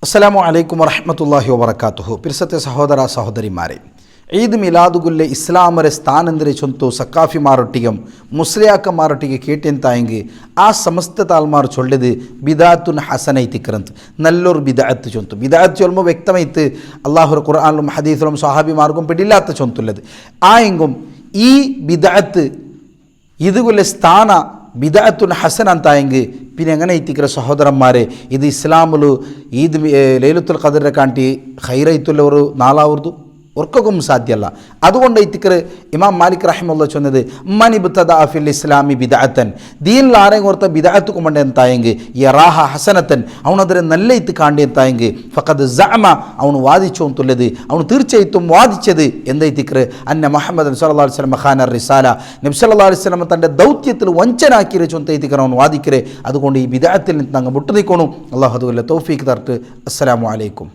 അസ്സലാമു അലൈക്കും വറഹ്മത്തുള്ളാഹി വബറകാതുഹു. പിർസത്തെ ಸಹೋದರ ಸಹೋದರಿಮಾರೆ, ಈದ್ ಮಿಲಾದುಗುಲ್ಲೆ ಇಸ್ಲಾಮರೆ ಸ್ಥಾನಂದರೆ ಚೊಂತು ಸಕ್ಕಾಫಿ ಮಾರೊಟ್ಟಿಗೆ ಮುಸ್ಲಿಯಾಕ ಮಾರೊಟ್ಟಿಗೆ ಕೇಟೆಂತಾಯಂಗೆ ಆ ಸಮಸ್ತ ತಾಲ್ಮಾರು ಚೊಳ್ಳೆದು ಬಿದಾತುನ್ ಹಸನ ಐತಿಕ್ರಂತ ನಲ್ಲೊರು ಬಿದಾತ್ ಚೊಂತು ಬಿದಾತ್ ಚೊಲ್ಮೋ ವ್ಯಕ್ತಮೈತು ಅಲ್ಲಾಹುರ ഖുർആനിലും ഹദീസിലും സ്വഹാബിമാർക്കും പിടില്ലാത്ത ചൊന്തുള്ളത് ആ എങ്കും ഈ ബിദഅത്ത് ഇതുകൊല്ലെ സ്ഥാന ബിദഅത്തുൻ ഹസൻ ಅಂತಾಯಂಗೆ പിന്നെ എങ്ങനെ എത്തിക്കിற സഹോദരന്മാരെ ഇത് ഇസ്ലാമിൽ ഈദ് ലൈലത്തുൽ ഖദറിനെ കാണ്ടി ഖൈറൈത്തുള്ളവർ നാലാവൂർದು ഒർക്കും സാധ്യമല്ല. അതുകൊണ്ട് ഇത്തിക്കർ ഇമാം മാലിക് റഹിമഹുല്ലാ ചൊന്നത് മനിബ്തദ ഫിൽ ഇസ്ലാമി ബിദഅത്തൻ ദീനിൽ ആരെങ്കിലും ഓർത്ത ബിദഅത്ത് കൊണ്ടേ എന്തായെങ്കിൽ യറാഹ ഹസനത്തൻ അവനതിരെ നല്ല ഇത്ത് കാണ്ടി എന്തായെങ്കിൽ ഫഖദ് സഅമ അവನು വാദിച്ചു ಅಂತುള്ളത് ಅವನು തീർച്ചയായിട്ടും വാദിച്ചത് എന്തായിത്തിക്കർ അന്ന മുഹമ്മദ് സല്ലല്ലാഹു അലൈഹി വസല്ലം ഖാന റിസാല നബി സല്ലല്ലാഹു അലൈഹി വസല്ലം തൻ്റെ ദൗത്യത്തിൽ വഞ്ചനാക്കിയ ചൊന്തയിത്തിക്കർ അവನು വാദിക്കരെ. അതുകൊണ്ട് ഈ ബിദഅത്തിൽ നിന്ന് അങ്ങ് മുട്ടുനിൽക്കണം. അല്ലാഹു അതുപോലെ തൗഫീഖ് തരട്ടെ. അസ്സലാമു അലൈക്കും.